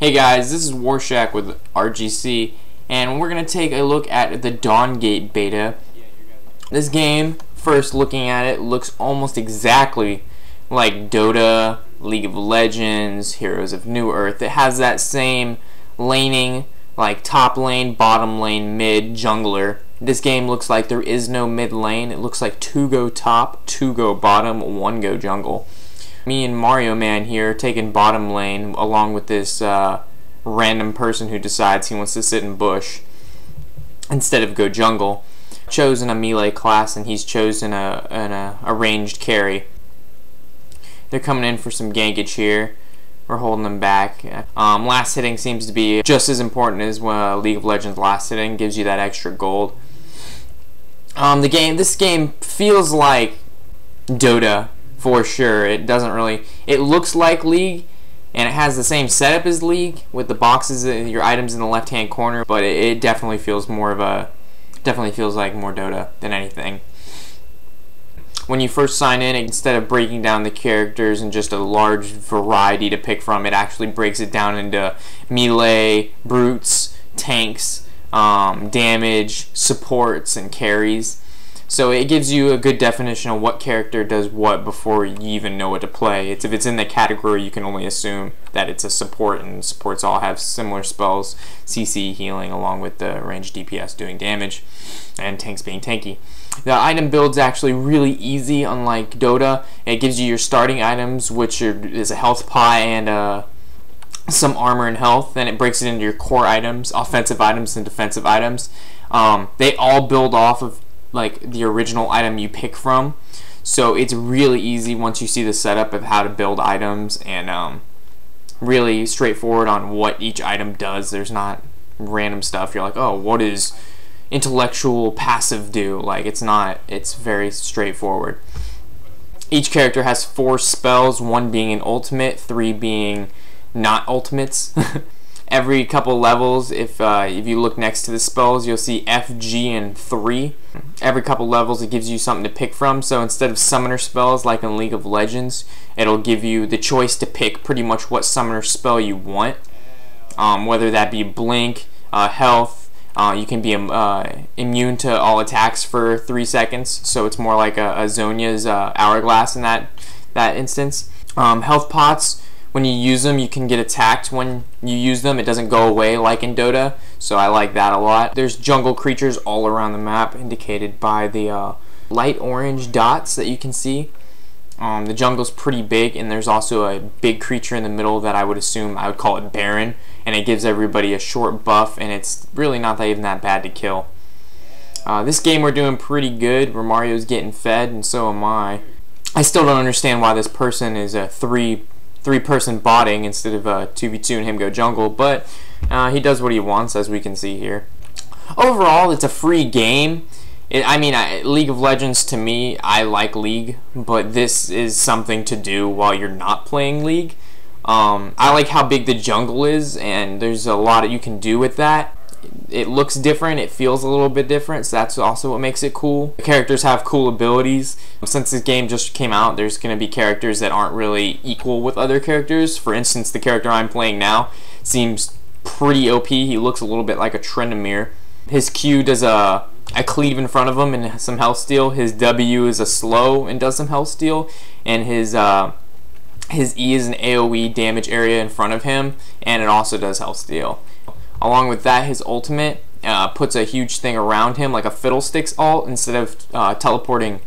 Hey guys, this is Warshak with RGC, and we're going to take a look at the Dawngate beta. This game, first looking at it, looks almost exactly like Dota, League of Legends, Heroes of New Earth. It has that same laning, like top lane, bottom lane, mid, jungler. This game looks like there is no mid lane. It looks like 2 go top, 2 go bottom, 1 go jungle. Me and Mario Man here taking bottom lane along with this random person who decides he wants to sit in bush instead of go jungle. Chosen a melee class and he's chosen a ranged carry. They're coming in for some gankage here. We're holding them back. Last hitting seems to be just as important as League of Legends last hitting. Gives you that extra gold. This game feels like Dota. For sure, it doesn't really. It looks like League, and it has the same setup as League with the boxes, your items in the left-hand corner. But it definitely feels more of a, feels like more Dota than anything. When you first sign in, instead of breaking down the characters and just a large variety to pick from, it actually breaks it down into melee, brutes, tanks, damage, supports, and carries. So it gives you a good definition of what character does what before you even know what to play. If it's in the category, you can only assume that it's a support, and supports all have similar spells, CC, healing, along with the ranged DPS doing damage, and tanks being tanky. The item build's actually really easy, unlike Dota. It gives you your starting items, which is a health pie and some armor and health. Then it breaks it into your core items, offensive items, and defensive items. They all build off of like the original item you pick from, so it's really easy once you see the setup of how to build items, and really straightforward on what each item does. There's not random stuff you're like, oh, what does intellectual passive do? Like, it's not. It's very straightforward. Each character has 4 spells, 1 being an ultimate, 3 being not ultimates. Every couple levels, if you look next to the spells, you'll see F, G, and 3. Every couple levels, it gives you something to pick from. So instead of summoner spells like in League of Legends, it'll give you the choice to pick pretty much what summoner spell you want. Whether that be blink, health, you can be immune to all attacks for 3 seconds. So it's more like a Zhonya's hourglass in that instance. Health pots. When you use them, you can get attacked when you use them. It doesn't go away like in Dota, so I like that a lot. There's jungle creatures all around the map, indicated by the light orange dots that you can see. The jungle's pretty big, and there's also a big creature in the middle that I would call it Baron, and it gives everybody a short buff, and it's really not even that bad to kill. This game we're doing pretty good. Romario's getting fed, and so am I. I still don't understand why this person is a three-person botting instead of 2v2 and him go jungle, but he does what he wants, as we can see here. Overall, it's a free game. League of Legends, to me, I like League, but this is something to do while you're not playing League. I like how big the jungle is, and there's a lot you can do with that. It looks different, it feels a little bit different, so that's also what makes it cool. The characters have cool abilities. Since this game just came out, there's going to be characters that aren't really equal with other characters. For instance, the character I'm playing now seems pretty OP. He looks a little bit like a Trendamere. His Q does a cleave in front of him and some health steal. His W is a slow and does some health steal. And his E is an AoE damage area in front of him, and it also does health steal. Along with that, his ultimate puts a huge thing around him, like a Fiddlesticks ult. Instead of teleporting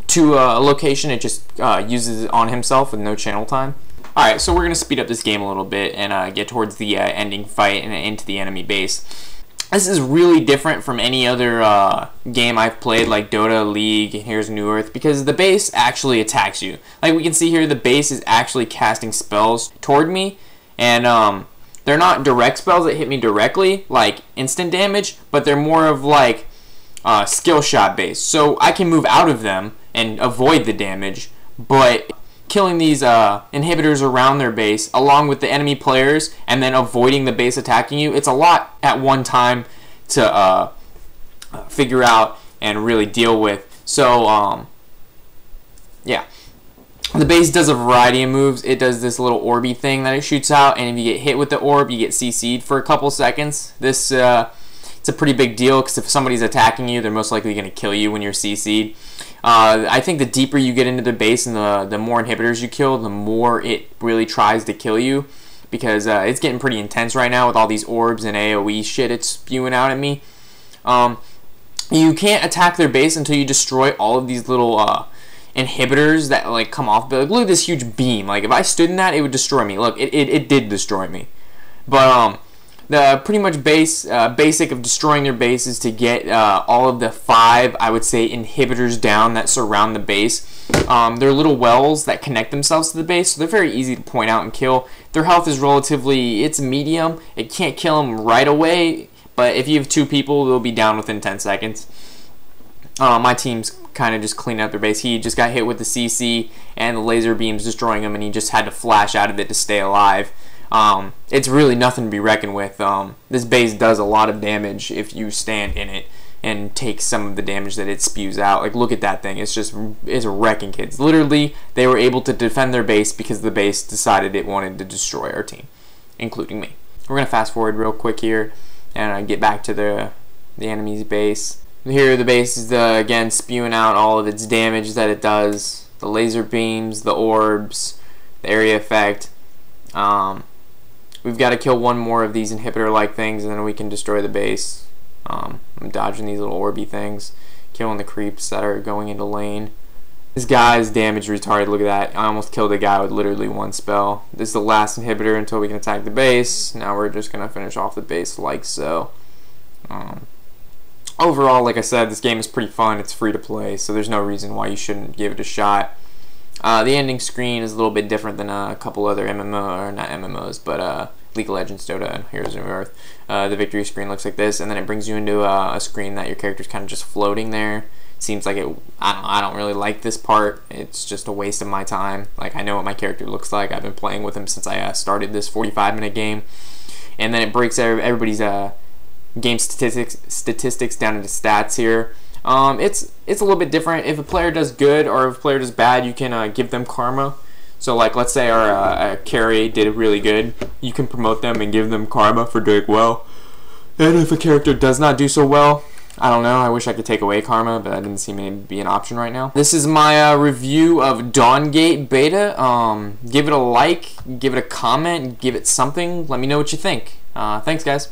to a location, it just uses it on himself with no channel time. Alright, so we're going to speed up this game a little bit and get towards the ending fight and into the enemy base. This is really different from any other game I've played, like Dota, League, and Heroes of New Earth, because the base actually attacks you. Like we can see here, the base is actually casting spells toward me, and they're not direct spells that hit me directly, like instant damage, but they're more of like skill shot based. So I can move out of them and avoid the damage, but killing these inhibitors around their base, along with the enemy players, and then avoiding the base attacking you, it's a lot at one time to figure out and really deal with. So, yeah. The base does a variety of moves. It does this little orby thing that it shoots out, and if you get hit with the orb, you get CC'd for a couple seconds. This it's a pretty big deal because if somebody's attacking you, they're most likely going to kill you when you're CC'd. I think the deeper you get into the base and the more inhibitors you kill, the more it really tries to kill you, because it's getting pretty intense right now with all these orbs and AoE shit it's spewing out at me. You can't attack their base until you destroy all of these little inhibitors that like come off. But like, look at this huge beam. Like if I stood in that, it would destroy me. Look, it did destroy me. But the pretty much basic of destroying their base is to get all of the 5, I would say, inhibitors down that surround the base. They're little wells that connect themselves to the base, so they're very easy to point out and kill. Their health is relatively, it's medium. It can't kill them right away, but if you have 2 people, they'll be down within 10 seconds. My team's kind of just cleaning up their base. He just got hit with the CC and the laser beams destroying him, and he just had to flash out of it to stay alive. It's really nothing to be reckoned with. This base does a lot of damage if you stand in it and take some of the damage that it spews out. Like, look at that thing. It's wrecking kids. Literally, they were able to defend their base because the base decided it wanted to destroy our team, including me. We're going to fast forward real quick here and get back to the enemy's base. Here, the base is, again, spewing out all of its damage that it does. The laser beams, the orbs, the area effect. We've got to kill one more of these inhibitor-like things, and then we can destroy the base. I'm dodging these little orby things, killing the creeps that are going into lane. This guy's damage retarded. Look at that. I almost killed a guy with literally 1 spell. This is the last inhibitor until we can attack the base. Now we're just going to finish off the base like so. Overall, like I said, this game is pretty fun. It's free to play, so there's no reason why you shouldn't give it a shot. The ending screen is a little bit different than a couple other not League of Legends, Dota, and Heroes of Earth. The victory screen looks like this, and then it brings you into a screen that your character's kind of just floating there. Seems like it. I don't really like this part. It's just a waste of my time. Like, I know what my character looks like. I've been playing with him since I started this 45-minute game, and then it breaks everybody's game statistics down into stats here. It's a little bit different. If a player does good or if a player does bad, you can give them karma. So, like, let's say our carry did really good, you can promote them and give them karma for doing well. And if a character does not do so well, I don't know, I wish I could take away karma, but that didn't seem to be an option right now. This is my review of Dawngate Beta. Give it a like, give it a comment, give it something. Let me know what you think. Thanks, guys.